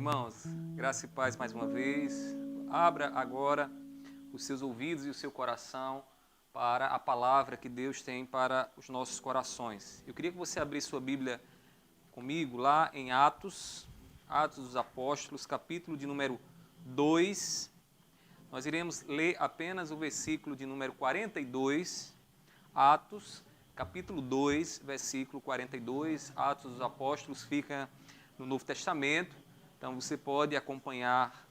Irmãos, graça e paz mais uma vez. Abra agora os seus ouvidos e o seu coração para a palavra que Deus tem para os nossos corações. Eu queria que você abrisse sua Bíblia comigo lá em Atos dos Apóstolos, capítulo de número 2. Nós iremos ler apenas o versículo de número 42, Atos, capítulo 2, versículo 42. Atos dos Apóstolos fica no Novo Testamento, então você pode acompanhar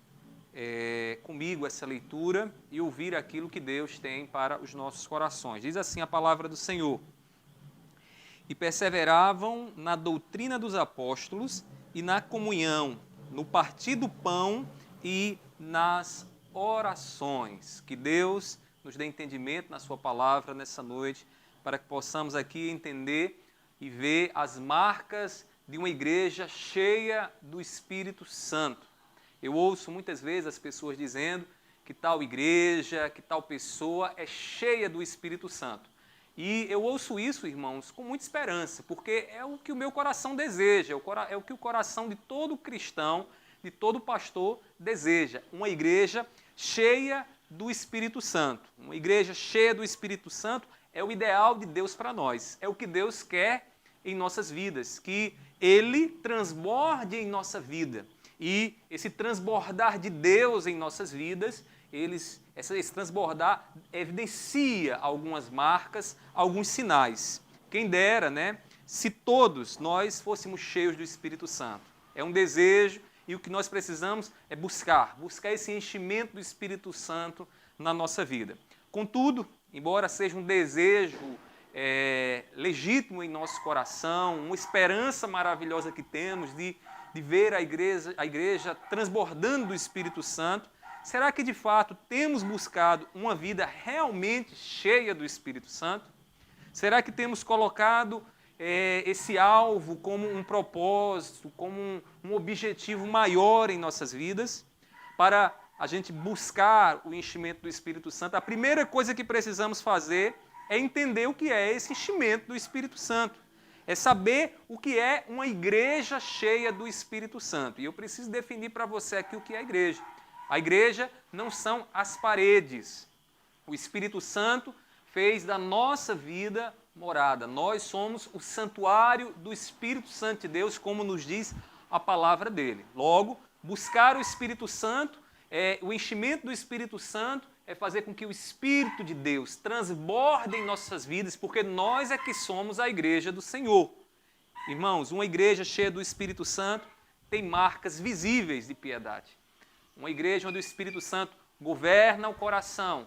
comigo essa leitura e ouvir aquilo que Deus tem para os nossos corações. Diz assim a palavra do Senhor: e perseveravam na doutrina dos apóstolos e na comunhão, no partir do pão e nas orações. Que Deus nos dê entendimento na sua palavra nessa noite, para que possamos aqui entender e ver as marcas de uma igreja cheia do Espírito Santo. Eu ouço muitas vezes as pessoas dizendo que tal igreja, que tal pessoa é cheia do Espírito Santo. E eu ouço isso, irmãos, com muita esperança, porque é o que o meu coração deseja, é o que o coração de todo cristão, de todo pastor deseja. Uma igreja cheia do Espírito Santo. Uma igreja cheia do Espírito Santo é o ideal de Deus para nós. É o que Deus quer em nossas vidas, que Ele transborde em nossa vida. E esse transbordar de Deus em nossas vidas, esse transbordar evidencia algumas marcas, alguns sinais. Quem dera, né, se todos nós fôssemos cheios do Espírito Santo. É um desejo e o que nós precisamos é buscar esse enchimento do Espírito Santo na nossa vida. Contudo, embora seja um desejo legítimo em nosso coração, uma esperança maravilhosa que temos de ver a igreja transbordando do Espírito Santo, será que de fato temos buscado uma vida realmente cheia do Espírito Santo? Será que temos colocado esse alvo como um propósito, como um objetivo maior em nossas vidas, para a gente buscar o enchimento do Espírito Santo? A primeira coisa que precisamos fazer é entender o que é esse enchimento do Espírito Santo. É saber o que é uma igreja cheia do Espírito Santo. E eu preciso definir para você aqui o que é a igreja. A igreja não são as paredes. O Espírito Santo fez da nossa vida morada. Nós somos o santuário do Espírito Santo de Deus, como nos diz a palavra dele. Logo, buscar o Espírito Santo, o enchimento do Espírito Santo, é fazer com que o Espírito de Deus transborde em nossas vidas, porque nós é que somos a igreja do Senhor. Irmãos, uma igreja cheia do Espírito Santo tem marcas visíveis de piedade. Uma igreja onde o Espírito Santo governa o coração.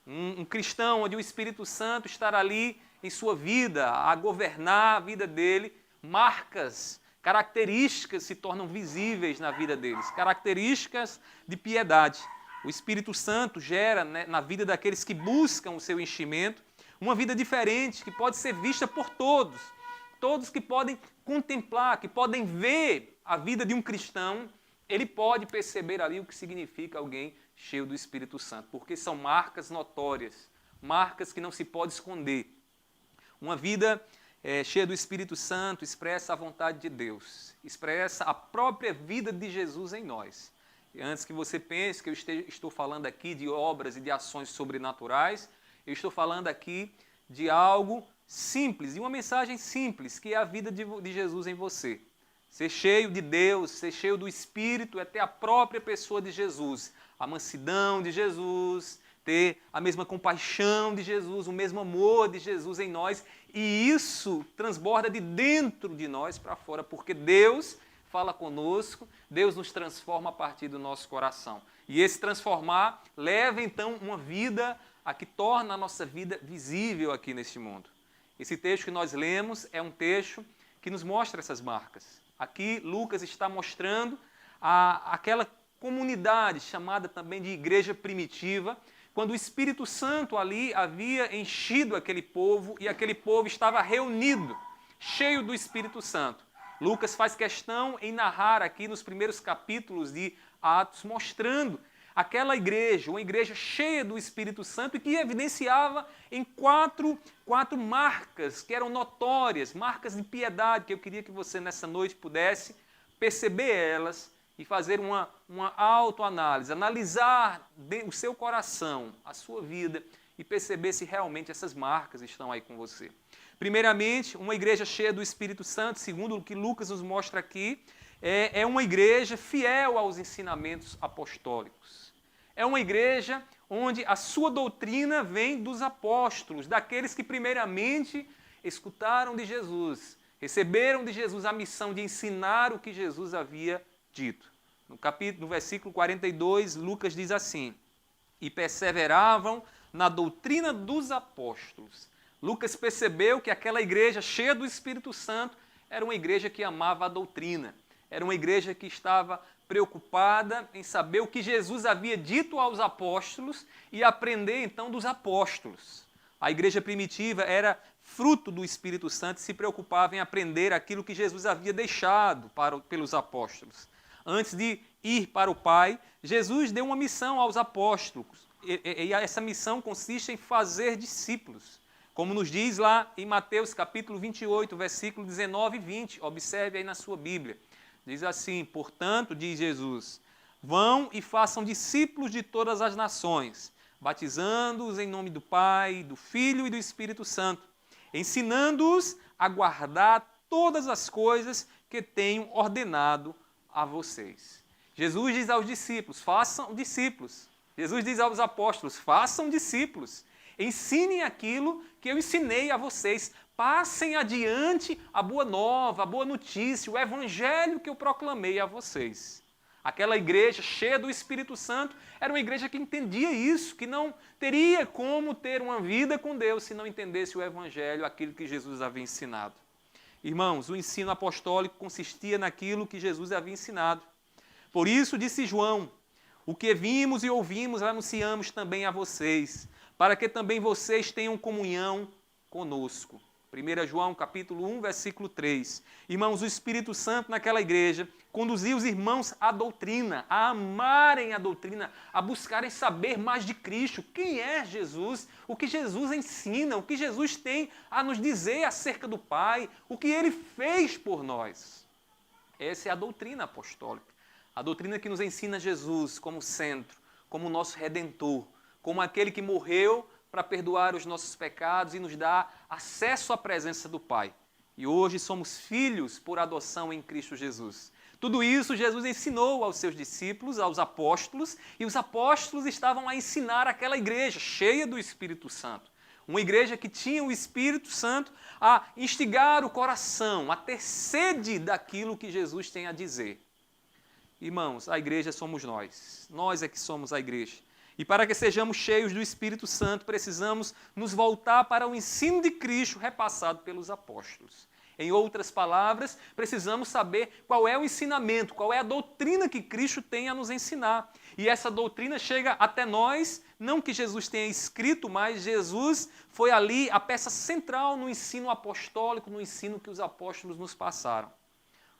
Um cristão onde o Espírito Santo estará ali em sua vida, a governar a vida dele, marcas, características se tornam visíveis na vida deles, características de piedade. O Espírito Santo gera, né, na vida daqueles que buscam o seu enchimento, uma vida diferente, que pode ser vista por todos. Todos que podem contemplar, que podem ver a vida de um cristão, ele pode perceber ali o que significa alguém cheio do Espírito Santo, porque são marcas notórias, marcas que não se pode esconder. Uma vida cheia do Espírito Santo expressa a vontade de Deus, expressa a própria vida de Jesus em nós. E antes que você pense que eu estou falando aqui de obras e de ações sobrenaturais, eu estou falando aqui de algo simples, de uma mensagem simples, que é a vida de Jesus em você. Ser cheio de Deus, ser cheio do Espírito, é ter a própria pessoa de Jesus, a mansidão de Jesus, ter a mesma compaixão de Jesus, o mesmo amor de Jesus em nós, e isso transborda de dentro de nós para fora, porque Deus fala conosco, Deus nos transforma a partir do nosso coração. E esse transformar leva então uma vida a que torna a nossa vida visível aqui neste mundo. Esse texto que nós lemos é um texto que nos mostra essas marcas. Aqui Lucas está mostrando aquela comunidade chamada também de igreja primitiva, quando o Espírito Santo ali havia enchido aquele povo e aquele povo estava reunido, cheio do Espírito Santo. Lucas faz questão em narrar aqui nos primeiros capítulos de Atos, mostrando aquela igreja, uma igreja cheia do Espírito Santo e que evidenciava em quatro marcas que eram notórias, marcas de piedade, que eu queria que você nessa noite pudesse perceber elas e fazer uma autoanálise, analisar o seu coração, a sua vida e perceber se realmente essas marcas estão aí com você. Primeiramente, uma igreja cheia do Espírito Santo, segundo o que Lucas nos mostra aqui, é uma igreja fiel aos ensinamentos apostólicos. É uma igreja onde a sua doutrina vem dos apóstolos, daqueles que primeiramente escutaram de Jesus, receberam de Jesus a missão de ensinar o que Jesus havia dito. No versículo 42, Lucas diz assim: e perseveravam na doutrina dos apóstolos. Lucas percebeu que aquela igreja cheia do Espírito Santo era uma igreja que amava a doutrina, era uma igreja que estava preocupada em saber o que Jesus havia dito aos apóstolos e aprender então dos apóstolos. A igreja primitiva era fruto do Espírito Santo e se preocupava em aprender aquilo que Jesus havia deixado pelos apóstolos. Antes de ir para o Pai, Jesus deu uma missão aos apóstolos. E essa missão consiste em fazer discípulos. Como nos diz lá em Mateus capítulo 28, versículo 19 e 20. Observe aí na sua Bíblia. Diz assim: portanto, diz Jesus, vão e façam discípulos de todas as nações, batizando-os em nome do Pai, do Filho e do Espírito Santo, ensinando-os a guardar todas as coisas que tenho ordenado a vocês. Jesus diz aos discípulos, façam discípulos. Jesus diz aos apóstolos, façam discípulos. Ensinem aquilo que eu ensinei a vocês. Passem adiante a boa nova, a boa notícia, o evangelho que eu proclamei a vocês. Aquela igreja cheia do Espírito Santo era uma igreja que entendia isso, que não teria como ter uma vida com Deus se não entendesse o evangelho, aquilo que Jesus havia ensinado. Irmãos, o ensino apostólico consistia naquilo que Jesus havia ensinado. Por isso, disse João, o que vimos e ouvimos anunciamos também a vocês, para que também vocês tenham comunhão conosco. 1 João capítulo 1, versículo 3. Irmãos, o Espírito Santo naquela igreja conduzia os irmãos à doutrina, a amarem a doutrina, a buscarem saber mais de Cristo. Quem é Jesus? O que Jesus ensina? O que Jesus tem a nos dizer acerca do Pai? O que Ele fez por nós? Essa é a doutrina apostólica. A doutrina que nos ensina Jesus como centro, como nosso Redentor, como aquele que morreu para perdoar os nossos pecados e nos dar acesso à presença do Pai. E hoje somos filhos por adoção em Cristo Jesus. Tudo isso Jesus ensinou aos seus discípulos, aos apóstolos, e os apóstolos estavam a ensinar aquela igreja cheia do Espírito Santo. Uma igreja que tinha o Espírito Santo a instigar o coração, a ter sede daquilo que Jesus tem a dizer. Irmãos, a igreja somos nós. Nós é que somos a igreja. E para que sejamos cheios do Espírito Santo, precisamos nos voltar para o ensino de Cristo repassado pelos apóstolos. Em outras palavras, precisamos saber qual é o ensinamento, qual é a doutrina que Cristo tem a nos ensinar. E essa doutrina chega até nós, não que Jesus tenha escrito, mas Jesus foi ali a peça central no ensino apostólico, no ensino que os apóstolos nos passaram.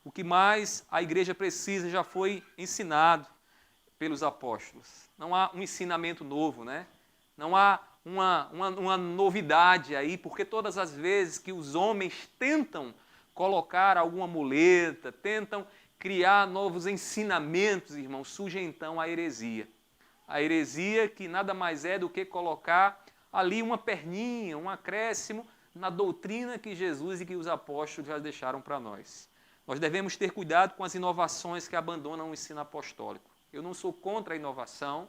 O que mais a igreja precisa já foi ensinado pelos apóstolos. Não há um ensinamento novo, né? Não há uma novidade aí, porque todas as vezes que os homens tentam colocar alguma muleta, tentam criar novos ensinamentos, irmãos, surge então a heresia. A heresia que nada mais é do que colocar ali uma perninha, um acréscimo na doutrina que Jesus e que os apóstolos já deixaram para nós. Nós devemos ter cuidado com as inovações que abandonam o ensino apostólico. Eu não sou contra a inovação,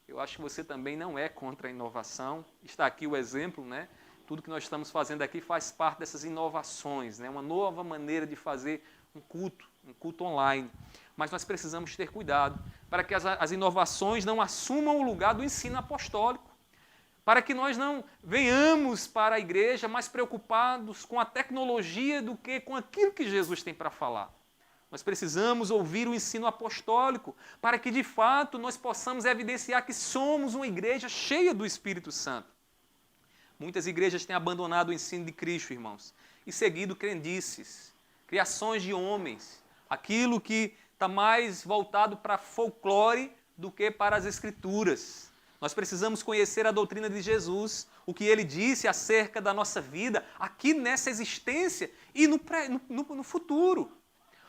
eu acho que você também não é contra a inovação. Está aqui o exemplo, né? Tudo que nós estamos fazendo aqui faz parte dessas inovações, né? Uma nova maneira de fazer um culto online. Mas nós precisamos ter cuidado para que as inovações não assumam o lugar do ensino apostólico, para que nós não venhamos para a igreja mais preocupados com a tecnologia do que com aquilo que Jesus tem para falar. Nós precisamos ouvir o ensino apostólico para que, de fato, nós possamos evidenciar que somos uma igreja cheia do Espírito Santo. Muitas igrejas têm abandonado o ensino de Cristo, irmãos, e seguido crendices, criações de homens, aquilo que está mais voltado para folclore do que para as Escrituras. Nós precisamos conhecer a doutrina de Jesus, o que Ele disse acerca da nossa vida, aqui nessa existência e no futuro.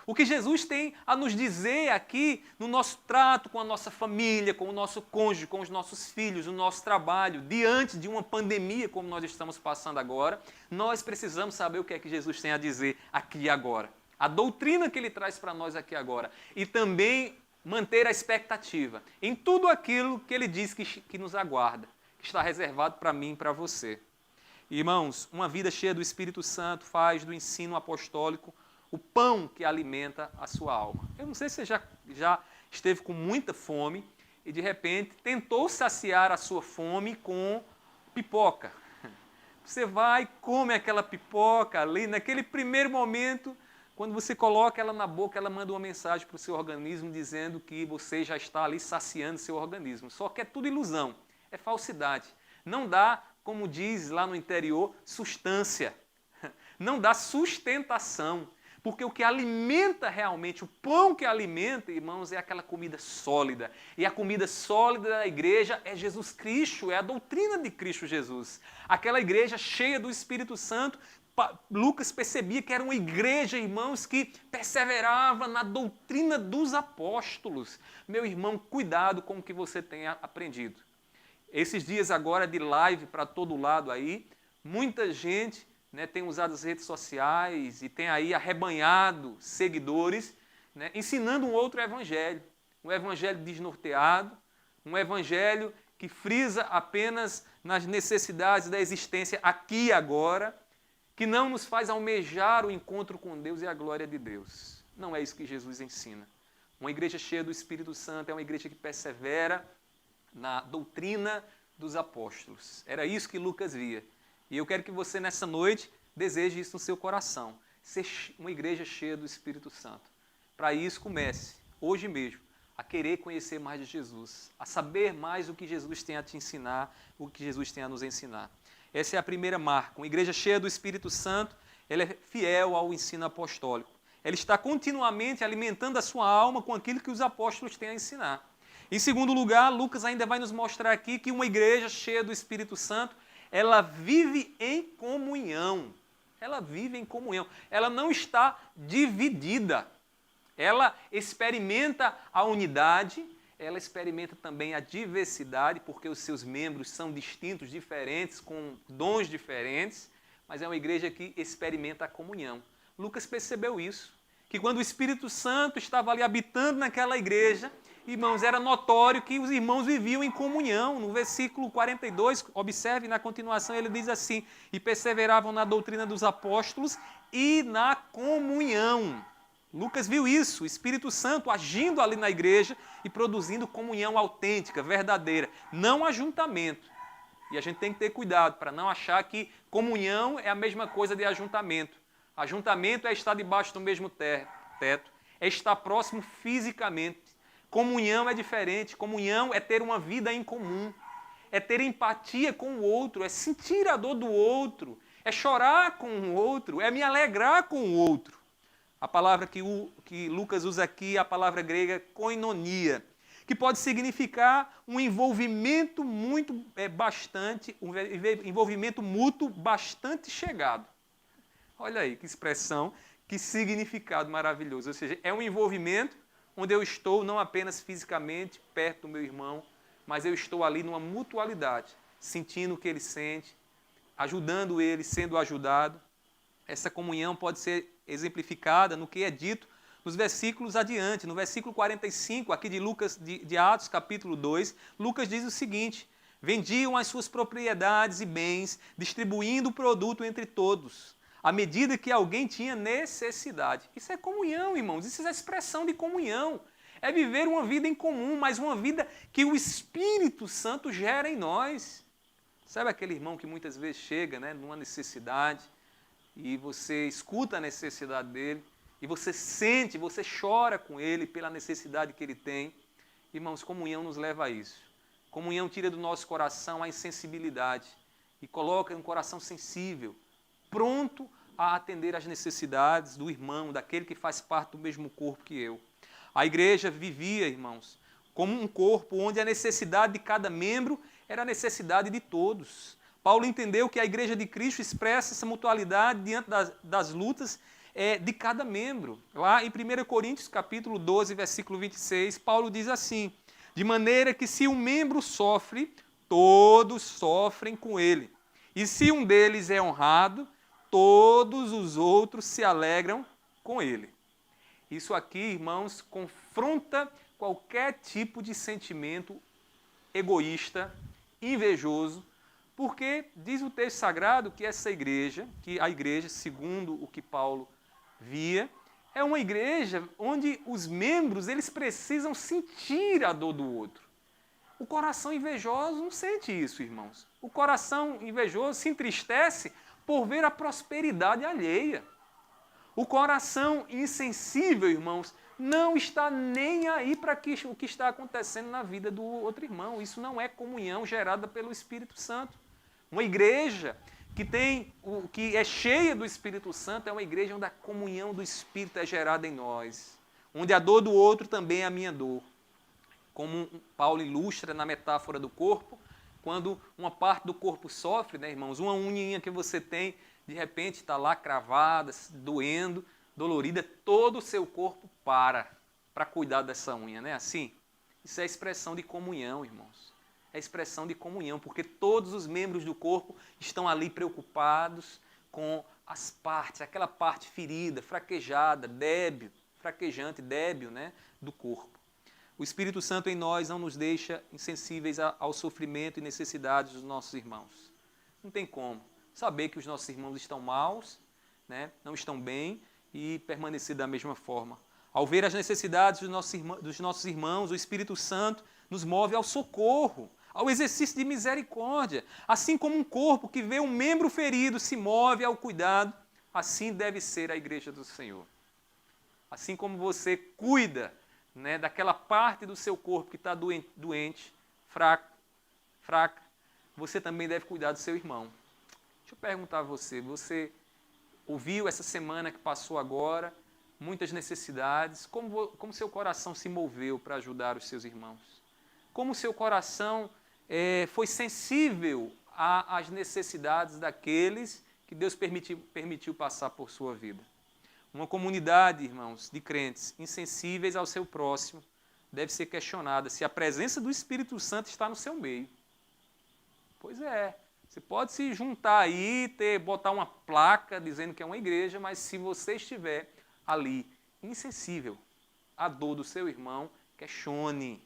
O que Jesus tem a nos dizer aqui no nosso trato com a nossa família, com o nosso cônjuge, com os nossos filhos, no nosso trabalho, diante de uma pandemia como nós estamos passando agora, nós precisamos saber o que é que Jesus tem a dizer aqui e agora. A doutrina que ele traz para nós aqui agora. E também manter a expectativa em tudo aquilo que ele diz que nos aguarda, que está reservado para mim e para você. Irmãos, uma vida cheia do Espírito Santo faz do ensino apostólico o pão que alimenta a sua alma. Eu não sei se você já esteve com muita fome e, de repente, tentou saciar a sua fome com pipoca. Você vai, come aquela pipoca ali, naquele primeiro momento, quando você coloca ela na boca, ela manda uma mensagem para o seu organismo dizendo que você já está ali saciando seu organismo. Só que é tudo ilusão, é falsidade. Não dá, como diz lá no interior, sustância. Não dá sustentação. Porque o que alimenta realmente, o pão que alimenta, irmãos, é aquela comida sólida. E a comida sólida da igreja é Jesus Cristo, é a doutrina de Cristo Jesus. Aquela igreja cheia do Espírito Santo, Lucas percebia que era uma igreja, irmãos, que perseverava na doutrina dos apóstolos. Meu irmão, cuidado com o que você tenha aprendido. Esses dias agora de live para todo lado aí, muita gente tem usado as redes sociais e tem aí arrebanhado seguidores, ensinando um outro evangelho. Um evangelho desnorteado, um evangelho que frisa apenas nas necessidades da existência aqui e agora, que não nos faz almejar o encontro com Deus e a glória de Deus. Não é isso que Jesus ensina. Uma igreja cheia do Espírito Santo é uma igreja que persevera na doutrina dos apóstolos. Era isso que Lucas via. E eu quero que você, nessa noite, deseje isso no seu coração. Ser uma igreja cheia do Espírito Santo. Para isso, comece, hoje mesmo, a querer conhecer mais de Jesus, a saber mais o que Jesus tem a te ensinar, o que Jesus tem a nos ensinar. Essa é a primeira marca. Uma igreja cheia do Espírito Santo, ela é fiel ao ensino apostólico. Ela está continuamente alimentando a sua alma com aquilo que os apóstolos têm a ensinar. Em segundo lugar, Lucas ainda vai nos mostrar aqui que uma igreja cheia do Espírito Santo, ela vive em comunhão. Ela vive em comunhão. Ela não está dividida. Ela experimenta a unidade, ela experimenta também a diversidade, porque os seus membros são distintos, diferentes, com dons diferentes, mas é uma igreja que experimenta a comunhão. Lucas percebeu isso, que quando o Espírito Santo estava ali habitando naquela igreja, irmãos, era notório que os irmãos viviam em comunhão. No versículo 42, observe na continuação, ele diz assim: e perseveravam na doutrina dos apóstolos e na comunhão. Lucas viu isso, o Espírito Santo agindo ali na igreja e produzindo comunhão autêntica, verdadeira, não ajuntamento. E a gente tem que ter cuidado para não achar que comunhão é a mesma coisa de ajuntamento. Ajuntamento é estar debaixo do mesmo teto, é estar próximo fisicamente. Comunhão é diferente, comunhão é ter uma vida em comum, é ter empatia com o outro, é sentir a dor do outro, é chorar com o outro, é me alegrar com o outro. A palavra que Lucas usa aqui é a palavra grega koinonia, que pode significar um envolvimento envolvimento mútuo bastante chegado. Olha aí que expressão, que significado maravilhoso. Ou seja, é um envolvimento onde eu estou não apenas fisicamente perto do meu irmão, mas eu estou ali numa mutualidade, sentindo o que ele sente, ajudando ele, sendo ajudado. Essa comunhão pode ser exemplificada no que é dito nos versículos adiante. No versículo 45, aqui de Atos, capítulo 2, Lucas diz o seguinte: vendiam as suas propriedades e bens, distribuindo o produto entre todos, à medida que alguém tinha necessidade. Isso é comunhão, irmãos, isso é a expressão de comunhão. É viver uma vida em comum, mas uma vida que o Espírito Santo gera em nós. Sabe aquele irmão que muitas vezes chega numa necessidade e você escuta a necessidade dele e você sente, você chora com ele pela necessidade que ele tem? Irmãos, comunhão nos leva a isso. Comunhão tira do nosso coração a insensibilidade e coloca um coração sensível, pronto a atender às necessidades do irmão, daquele que faz parte do mesmo corpo que eu. A igreja vivia, irmãos, como um corpo onde a necessidade de cada membro era a necessidade de todos. Paulo entendeu que a igreja de Cristo expressa essa mutualidade diante das lutas de cada membro. Lá em 1 Coríntios, capítulo 12, versículo 26, Paulo diz assim: de maneira que se um membro sofre, todos sofrem com ele. E se um deles é honrado, todos os outros se alegram com ele. Isso aqui, irmãos, confronta qualquer tipo de sentimento egoísta, invejoso, porque diz o texto sagrado que essa igreja, que a igreja, segundo o que Paulo via, é uma igreja onde os membros eles precisam sentir a dor do outro. O coração invejoso não sente isso, irmãos. O coração invejoso se entristece por ver a prosperidade alheia. O coração insensível, irmãos, não está nem aí para o que está acontecendo na vida do outro irmão. Isso não é comunhão gerada pelo Espírito Santo. Uma igreja que é cheia do Espírito Santo é uma igreja onde a comunhão do Espírito é gerada em nós, onde a dor do outro também é a minha dor. Como Paulo ilustra na metáfora do corpo, quando uma parte do corpo sofre, né, irmãos, uma unhinha que você tem, de repente está lá cravada, doendo, dolorida, todo o seu corpo para cuidar dessa unha, não é assim? Isso é expressão de comunhão, irmãos. É expressão de comunhão, porque todos os membros do corpo estão ali preocupados com as partes, aquela parte ferida, fraquejada, débil, fraquejante, débil, né, do corpo. O Espírito Santo em nós não nos deixa insensíveis ao sofrimento e necessidades dos nossos irmãos. Não tem como saber que os nossos irmãos estão maus, né, não estão bem e permanecer da mesma forma. Ao ver as necessidades dos nossos irmãos, o Espírito Santo nos move ao socorro, ao exercício de misericórdia. Assim como um corpo que vê um membro ferido se move ao cuidado, assim deve ser a igreja do Senhor. Assim como você cuida, né, daquela parte do seu corpo que está doente, fraca, você também deve cuidar do seu irmão. Deixa eu perguntar a você, você ouviu essa semana que passou agora, muitas necessidades, como seu coração se moveu para ajudar os seus irmãos? Como seu coração foi sensível às necessidades daqueles que Deus permitiu passar por sua vida? Uma comunidade, irmãos, de crentes insensíveis ao seu próximo deve ser questionada se a presença do Espírito Santo está no seu meio. Pois é, você pode se juntar aí, botar uma placa dizendo que é uma igreja, mas se você estiver ali insensível à dor do seu irmão, questione.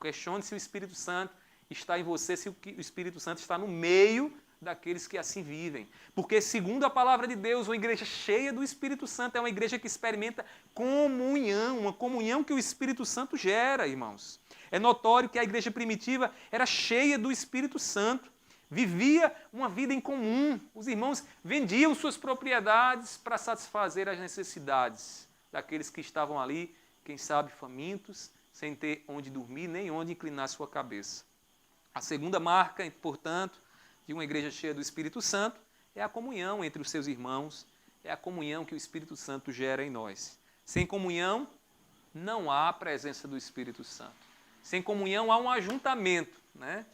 Questione se o Espírito Santo está em você, se o Espírito Santo está no meio daqueles que assim vivem. Porque, segundo a palavra de Deus, uma igreja cheia do Espírito Santo é uma igreja que experimenta comunhão, uma comunhão que o Espírito Santo gera, irmãos. É notório que a igreja primitiva era cheia do Espírito Santo, vivia uma vida em comum. Os irmãos vendiam suas propriedades para satisfazer as necessidades daqueles que estavam ali, quem sabe famintos, sem ter onde dormir nem onde inclinar sua cabeça. A segunda marca, portanto, de uma igreja cheia do Espírito Santo é a comunhão entre os seus irmãos, é a comunhão que o Espírito Santo gera em nós. Sem comunhão, não há a presença do Espírito Santo. Sem comunhão, há um ajuntamento, né?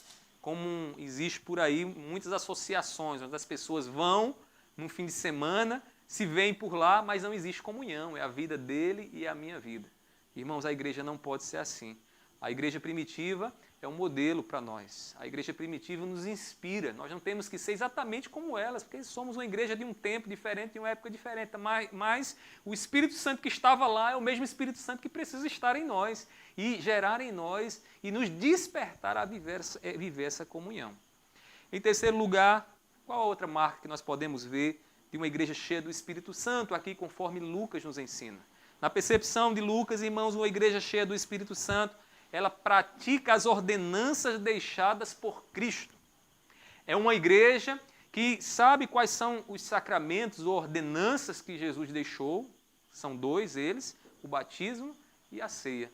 Como existe por aí muitas associações, onde as pessoas vão no fim de semana, se veem por lá, mas não existe comunhão, é a vida dele e a minha vida. Irmãos, a igreja não pode ser assim. A igreja primitiva é um modelo para nós. A igreja primitiva nos inspira. Nós não temos que ser exatamente como elas, porque somos uma igreja de um tempo diferente, de uma época diferente. Mas o Espírito Santo que estava lá é o mesmo Espírito Santo que precisa estar em nós e gerar em nós e nos despertar a viver essa comunhão. Em terceiro lugar, qual a outra marca que nós podemos ver de uma igreja cheia do Espírito Santo, aqui conforme Lucas nos ensina? Na percepção de Lucas, irmãos, uma igreja cheia do Espírito Santo, ela pratica as ordenanças deixadas por Cristo. É uma igreja que sabe quais são os sacramentos ou ordenanças que Jesus deixou. São dois eles, o batismo e a ceia.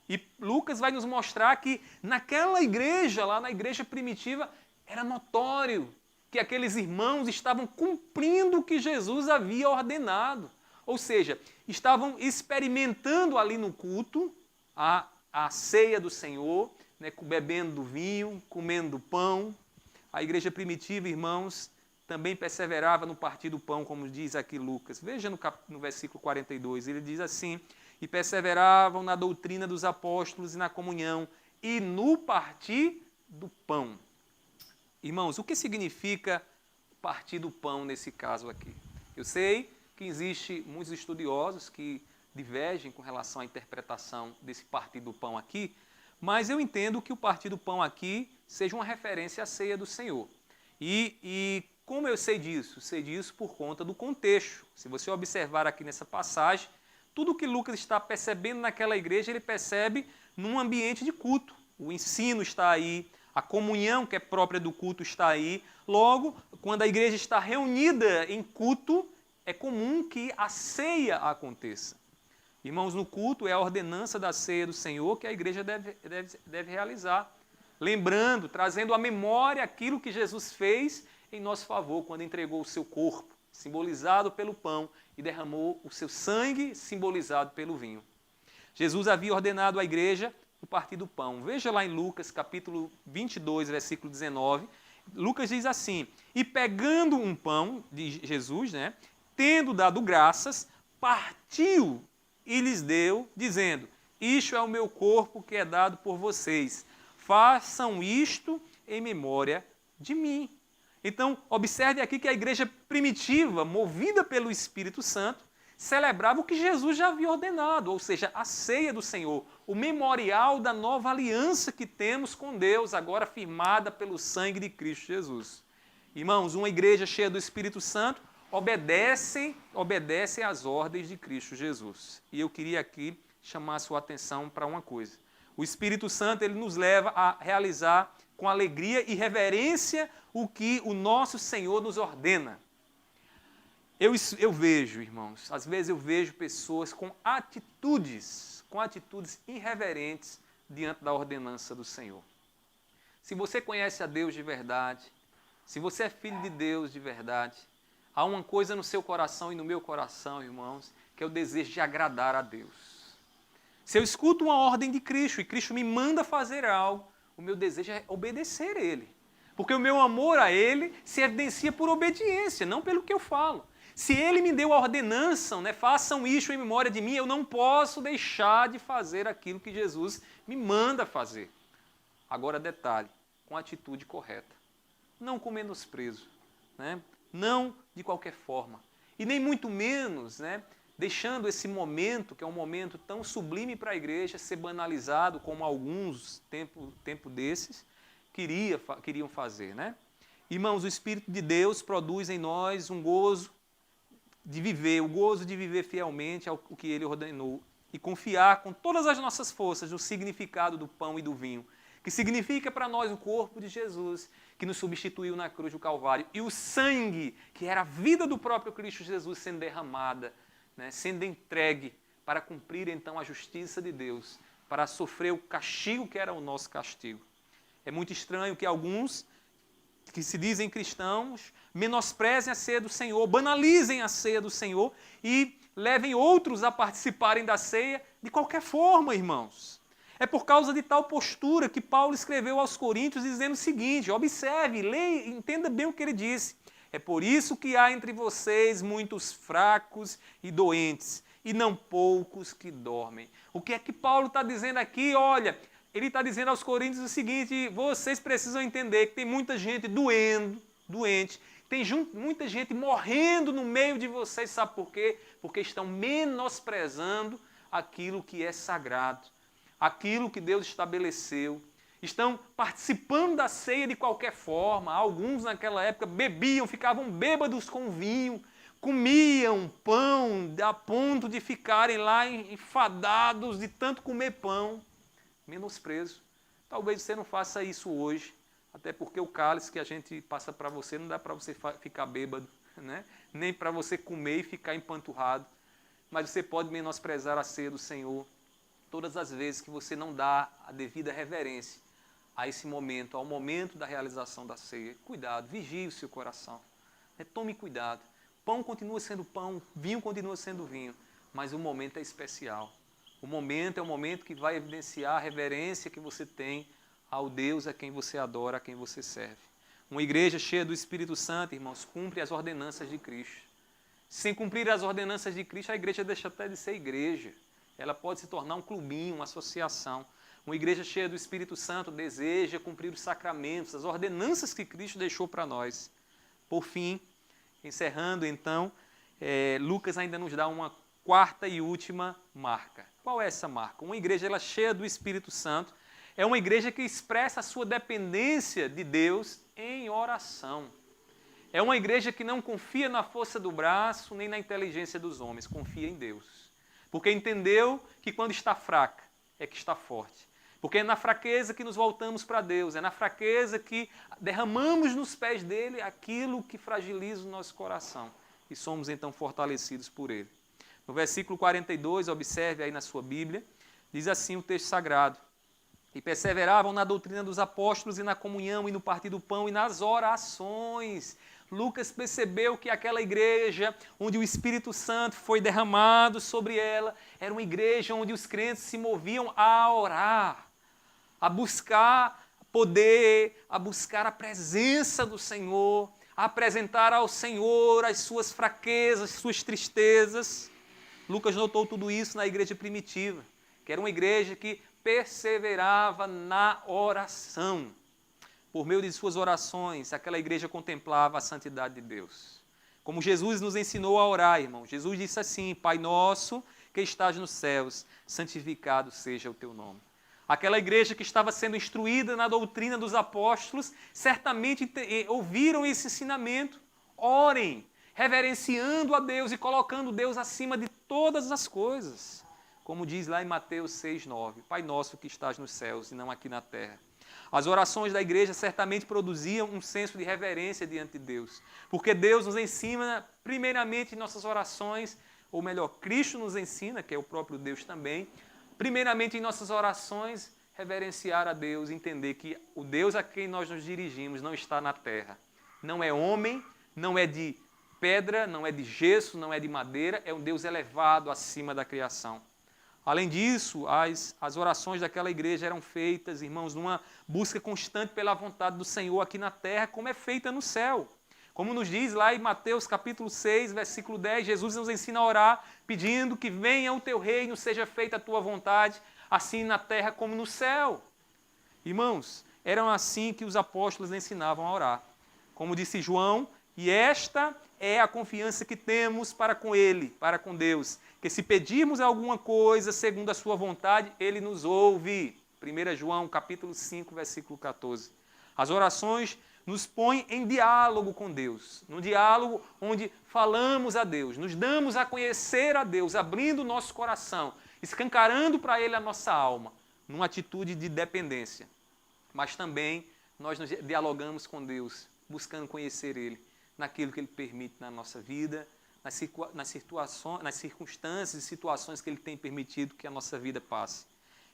E Lucas vai nos mostrar que naquela igreja, lá na igreja primitiva, era notório que aqueles irmãos estavam cumprindo o que Jesus havia ordenado. Ou seja, estavam experimentando ali no culto a ceia do Senhor, né, bebendo do vinho, comendo do pão. A igreja primitiva, irmãos, também perseverava no partir do pão, como diz aqui Lucas. Veja no versículo 42, ele diz assim: e perseveravam na doutrina dos apóstolos e na comunhão e no partir do pão. Irmãos, o que significa partir do pão nesse caso aqui? Eu sei que existe muitos estudiosos que divergem com relação à interpretação desse partir do pão aqui, mas eu entendo que o partir do pão aqui seja uma referência à ceia do Senhor. E como eu sei disso? Sei disso por conta do contexto. Se você observar aqui nessa passagem, tudo que Lucas está percebendo naquela igreja, ele percebe num ambiente de culto. O ensino está aí, a comunhão que é própria do culto está aí. Logo, quando a igreja está reunida em culto, é comum que a ceia aconteça. Irmãos, no culto é a ordenança da ceia do Senhor que a igreja deve realizar. Lembrando, trazendo à memória aquilo que Jesus fez em nosso favor, quando entregou o seu corpo, simbolizado pelo pão, e derramou o seu sangue, simbolizado pelo vinho. Jesus havia ordenado à igreja o partir do pão. Veja lá em Lucas, capítulo 22, versículo 19. Lucas diz assim: e pegando um pão de Jesus, tendo dado graças, partiu e lhes deu, dizendo: isto é o meu corpo que é dado por vocês. Façam isto em memória de mim. Então, observe aqui que a igreja primitiva, movida pelo Espírito Santo, celebrava o que Jesus já havia ordenado, ou seja, a ceia do Senhor, o memorial da nova aliança que temos com Deus, agora firmada pelo sangue de Cristo Jesus. Irmãos, uma igreja cheia do Espírito Santo obedece às ordens de Cristo Jesus. E eu queria aqui chamar a sua atenção para uma coisa. O Espírito Santo, ele nos leva a realizar com alegria e reverência o que o nosso Senhor nos ordena. Eu vejo, irmãos, às vezes eu vejo pessoas com atitudes irreverentes diante da ordenança do Senhor. Se você conhece a Deus de verdade, se você é filho de Deus de verdade, há uma coisa no seu coração e no meu coração, irmãos, que é o desejo de agradar a Deus. Se eu escuto uma ordem de Cristo e Cristo me manda fazer algo, o meu desejo é obedecer a Ele. Porque o meu amor a Ele se evidencia por obediência, não pelo que eu falo. Se Ele me deu a ordenança, façam isto em memória de mim, eu não posso deixar de fazer aquilo que Jesus me manda fazer. Agora, detalhe, com a atitude correta. Não com menosprezo, não de qualquer forma. E nem muito menos, deixando esse momento, que é um momento tão sublime para a igreja, ser banalizado como alguns, tempo desses, queriam fazer. Irmãos, o Espírito de Deus produz em nós um gozo de viver fielmente ao que Ele ordenou e confiar com todas as nossas forças no significado do pão e do vinho, que significa para nós o corpo de Jesus, que nos substituiu na cruz do Calvário, e o sangue, que era a vida do próprio Cristo Jesus sendo derramada, sendo entregue para cumprir então a justiça de Deus, para sofrer o castigo que era o nosso castigo. É muito estranho que alguns que se dizem cristãos menosprezem a ceia do Senhor, banalizem a ceia do Senhor e levem outros a participarem da ceia de qualquer forma, irmãos. É por causa de tal postura que Paulo escreveu aos Coríntios dizendo o seguinte: observe, leia, entenda bem o que ele disse. É por isso que há entre vocês muitos fracos e doentes, e não poucos que dormem. O que é que Paulo está dizendo aqui? Olha, ele está dizendo aos Coríntios o seguinte: vocês precisam entender que tem muita gente doente, tem muita gente morrendo no meio de vocês, sabe por quê? Porque estão menosprezando aquilo que é sagrado, aquilo que Deus estabeleceu. Estão participando da ceia de qualquer forma. Alguns naquela época bebiam, ficavam bêbados com vinho, comiam pão a ponto de ficarem lá enfadados de tanto comer pão. Menosprezo. Talvez você não faça isso hoje, até porque o cálice que a gente passa para você não dá para você ficar bêbado, nem para você comer e ficar empanturrado. Mas você pode menosprezar a ceia do Senhor todas as vezes que você não dá a devida reverência a esse momento, ao momento da realização da ceia. Cuidado, vigie o seu coração. Tome cuidado. Pão continua sendo pão, vinho continua sendo vinho, mas o momento é especial. O momento é um momento que vai evidenciar a reverência que você tem ao Deus a quem você adora, a quem você serve. Uma igreja cheia do Espírito Santo, irmãos, cumpre as ordenanças de Cristo. Sem cumprir as ordenanças de Cristo, a igreja deixa até de ser igreja. Ela pode se tornar um clubinho, uma associação. Uma igreja cheia do Espírito Santo deseja cumprir os sacramentos, as ordenanças que Cristo deixou para nós. Por fim, encerrando então, Lucas ainda nos dá uma quarta e última marca. Qual é essa marca? Uma igreja cheia do Espírito Santo é uma igreja que expressa a sua dependência de Deus em oração. É uma igreja que não confia na força do braço nem na inteligência dos homens, confia em Deus. Porque entendeu que quando está fraca é que está forte. Porque é na fraqueza que nos voltamos para Deus, é na fraqueza que derramamos nos pés dele aquilo que fragiliza o nosso coração. E somos então fortalecidos por ele. No versículo 42, observe aí na sua Bíblia, diz assim o texto sagrado: e perseveravam na doutrina dos apóstolos e na comunhão e no partir do pão e nas orações. Lucas percebeu que aquela igreja onde o Espírito Santo foi derramado sobre ela, era uma igreja onde os crentes se moviam a orar, a buscar poder, a buscar a presença do Senhor, a apresentar ao Senhor as suas fraquezas, suas tristezas. Lucas notou tudo isso na igreja primitiva, que era uma igreja que perseverava na oração. Por meio de suas orações, aquela igreja contemplava a santidade de Deus. Como Jesus nos ensinou a orar, irmão. Jesus disse assim: Pai nosso que estás nos céus, santificado seja o teu nome. Aquela igreja que estava sendo instruída na doutrina dos apóstolos, certamente ouviram esse ensinamento. Orem, reverenciando a Deus e colocando Deus acima de todas as coisas. Como diz lá em Mateus 6,9, Pai nosso que estás nos céus e não aqui na terra. As orações da igreja certamente produziam um senso de reverência diante de Deus. Porque Deus nos ensina, primeiramente em nossas orações, ou melhor, Cristo nos ensina, que é o próprio Deus também, primeiramente em nossas orações, reverenciar a Deus, entender que o Deus a quem nós nos dirigimos não está na terra. Não é homem, não é de pedra, não é de gesso, não é de madeira, é um Deus elevado acima da criação. Além disso, as orações daquela igreja eram feitas, irmãos, numa busca constante pela vontade do Senhor aqui na terra, como é feita no céu. Como nos diz lá em Mateus capítulo 6, versículo 10, Jesus nos ensina a orar, pedindo que venha o teu reino, seja feita a tua vontade, assim na terra como no céu. Irmãos, eram assim que os apóstolos ensinavam a orar. Como disse João, e esta é a confiança que temos para com Ele, para com Deus, que se pedirmos alguma coisa segundo a sua vontade, Ele nos ouve. 1 João capítulo 5, versículo 14. As orações nos põem em diálogo com Deus, num diálogo onde falamos a Deus, nos damos a conhecer a Deus, abrindo o nosso coração, escancarando para Ele a nossa alma, numa atitude de dependência. Mas também nós nos dialogamos com Deus, buscando conhecer Ele, naquilo que Ele permite na nossa vida, nas circunstâncias e situações que Ele tem permitido que a nossa vida passe.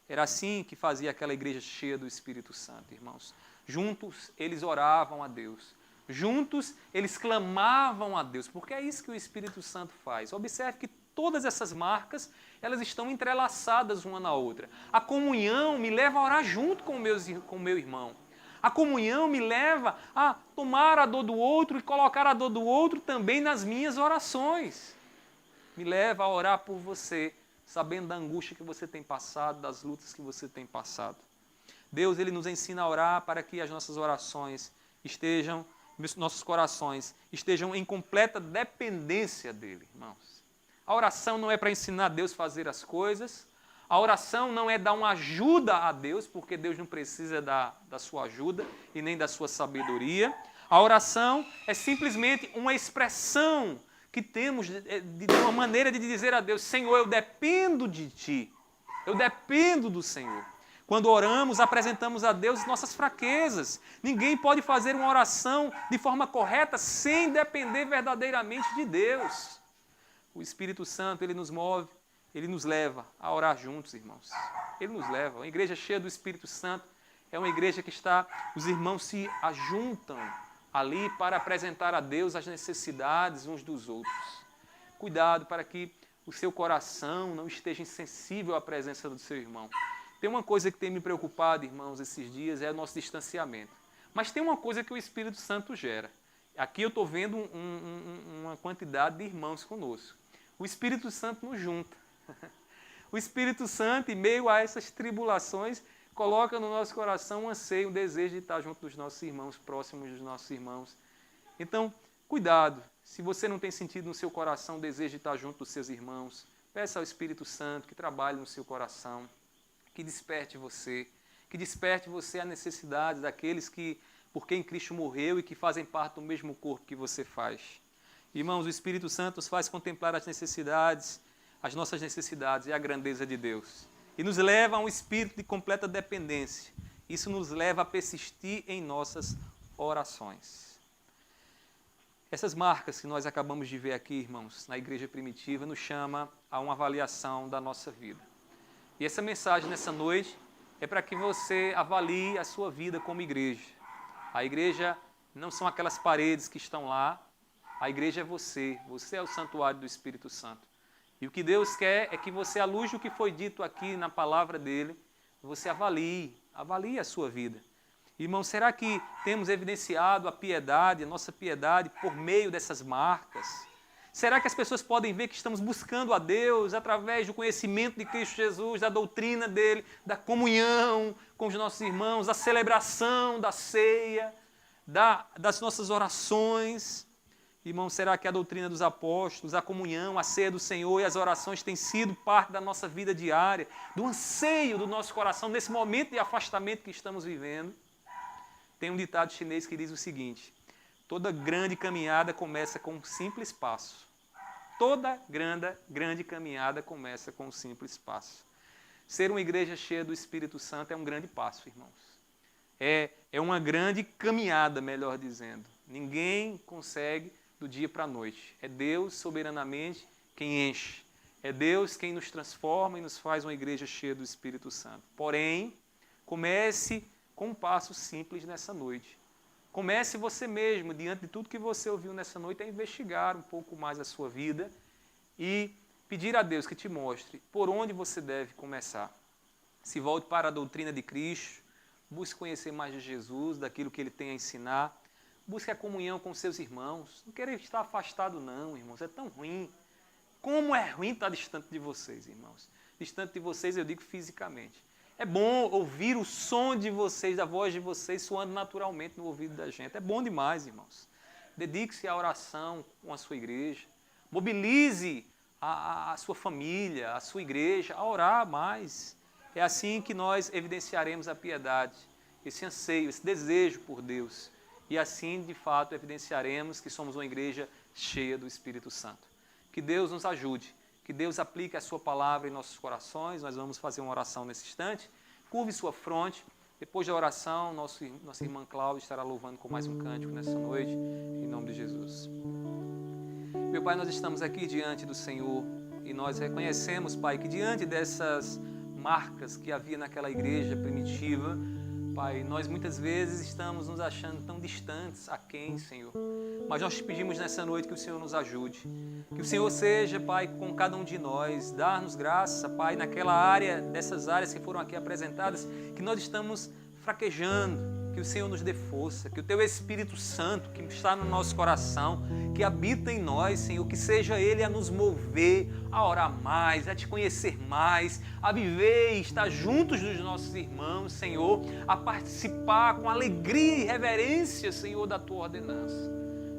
Era assim que fazia aquela igreja cheia do Espírito Santo, irmãos. Juntos eles oravam a Deus. Juntos eles clamavam a Deus, porque é isso que o Espírito Santo faz. Observe que todas essas marcas, elas estão entrelaçadas uma na outra. A comunhão me leva a orar junto com o meu irmão. A comunhão me leva a tomar a dor do outro e colocar a dor do outro também nas minhas orações. Me leva a orar por você, sabendo da angústia que você tem passado, das lutas que você tem passado. Deus, Ele nos ensina a orar para que as nossas orações estejam, nossos corações estejam em completa dependência dEle, irmãos. A oração não é para ensinar Deus a fazer as coisas. A oração não é dar uma ajuda a Deus, porque Deus não precisa da sua ajuda e nem da sua sabedoria. A oração é simplesmente uma expressão que temos de uma maneira de dizer a Deus: Senhor, eu dependo de Ti, eu dependo do Senhor. Quando oramos, apresentamos a Deus nossas fraquezas. Ninguém pode fazer uma oração de forma correta sem depender verdadeiramente de Deus. O Espírito Santo, Ele nos move, Ele nos leva a orar juntos, irmãos. Ele nos leva. Uma igreja cheia do Espírito Santo é uma igreja que os irmãos se ajuntam ali para apresentar a Deus as necessidades uns dos outros. Cuidado para que o seu coração não esteja insensível à presença do seu irmão. Tem uma coisa que tem me preocupado, irmãos, esses dias, é o nosso distanciamento. Mas tem uma coisa que o Espírito Santo gera. Aqui eu estou vendo uma quantidade de irmãos conosco. O Espírito Santo nos junta. O Espírito Santo, em meio a essas tribulações, coloca no nosso coração um anseio, um desejo de estar junto dos nossos irmãos, próximos dos nossos irmãos. Então, cuidado. Se você não tem sentido no seu coração o desejo de estar junto dos seus irmãos, peça ao Espírito Santo que trabalhe no seu coração, que desperte você a necessidade daqueles que, por quem Cristo morreu e que fazem parte do mesmo corpo que você faz. Irmãos, o Espírito Santo nos faz contemplar as nossas necessidades e a grandeza de Deus. E nos leva a um espírito de completa dependência. Isso nos leva a persistir em nossas orações. Essas marcas que nós acabamos de ver aqui, irmãos, na igreja primitiva, nos chama a uma avaliação da nossa vida. E essa mensagem nessa noite é para que você avalie a sua vida como igreja. A igreja não são aquelas paredes que estão lá, a igreja é você é o santuário do Espírito Santo. E o que Deus quer é que você, à luz do que foi dito aqui na palavra dele, você avalie a sua vida. Irmão, será que temos evidenciado a nossa piedade, por meio dessas marcas? Será que as pessoas podem ver que estamos buscando a Deus através do conhecimento de Cristo Jesus, da doutrina dele, da comunhão com os nossos irmãos, da celebração da ceia, das nossas orações? Irmão, será que a doutrina dos apóstolos, a comunhão, a ceia do Senhor e as orações têm sido parte da nossa vida diária, do anseio do nosso coração, nesse momento de afastamento que estamos vivendo? Tem um ditado chinês que diz o seguinte: toda grande caminhada começa com um simples passo. Toda grande caminhada começa com um simples passo. Ser uma igreja cheia do Espírito Santo é um grande passo, irmãos. É uma grande caminhada, melhor dizendo. Ninguém consegue do dia para a noite. É Deus soberanamente quem enche. É Deus quem nos transforma e nos faz uma igreja cheia do Espírito Santo. Porém, comece com um passo simples nessa noite. Comece você mesmo, diante de tudo que você ouviu nessa noite, a investigar um pouco mais a sua vida e pedir a Deus que te mostre por onde você deve começar. Se volte para a doutrina de Cristo, busque conhecer mais de Jesus, daquilo que Ele tem a ensinar. Busque a comunhão com seus irmãos. Não querer estar afastado não, irmãos. É tão ruim. Como é ruim estar distante de vocês, irmãos. Distante de vocês, eu digo fisicamente. É bom ouvir o som de vocês, da voz de vocês, soando naturalmente no ouvido da gente. É bom demais, irmãos. Dedique-se à oração com a sua igreja. Mobilize a sua família, a sua igreja, a orar mais. É assim que nós evidenciaremos a piedade, esse anseio, esse desejo por Deus. E assim, de fato, evidenciaremos que somos uma igreja cheia do Espírito Santo. Que Deus nos ajude, que Deus aplique a sua palavra em nossos corações. Nós vamos fazer uma oração nesse instante. Curve sua fronte. Depois da oração, nossa irmã Cláudia estará louvando com mais um cântico nessa noite, em nome de Jesus. Meu Pai, nós estamos aqui diante do Senhor e nós reconhecemos, Pai, que diante dessas marcas que havia naquela igreja primitiva, Pai, nós muitas vezes estamos nos achando tão distantes, aquém, Senhor. Mas nós te pedimos nessa noite que o Senhor nos ajude. Que o Senhor seja, Pai, com cada um de nós. Dar-nos graça, Pai, naquela área, dessas áreas que foram aqui apresentadas, que nós estamos fraquejando. Que o Senhor nos dê força. Que o Teu Espírito Santo, que está no nosso coração, que habita em nós, Senhor, que seja Ele a nos mover, a orar mais, a Te conhecer mais, a viver e estar juntos dos nossos irmãos, Senhor, a participar com alegria e reverência, Senhor, da Tua ordenança.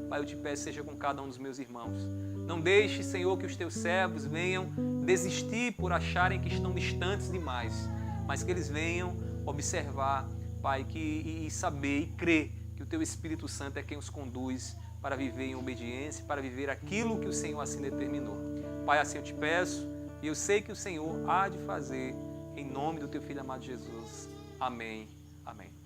Pai, eu te peço, seja com cada um dos meus irmãos. Não deixe, Senhor, que os Teus servos venham desistir por acharem que estão distantes demais, mas que eles venham observar, Pai, e saber e crer que o Teu Espírito Santo é quem os conduz para viver em obediência, para viver aquilo que o Senhor assim determinou. Pai, assim eu te peço e eu sei que o Senhor há de fazer, em nome do Teu Filho amado Jesus. Amém. Amém.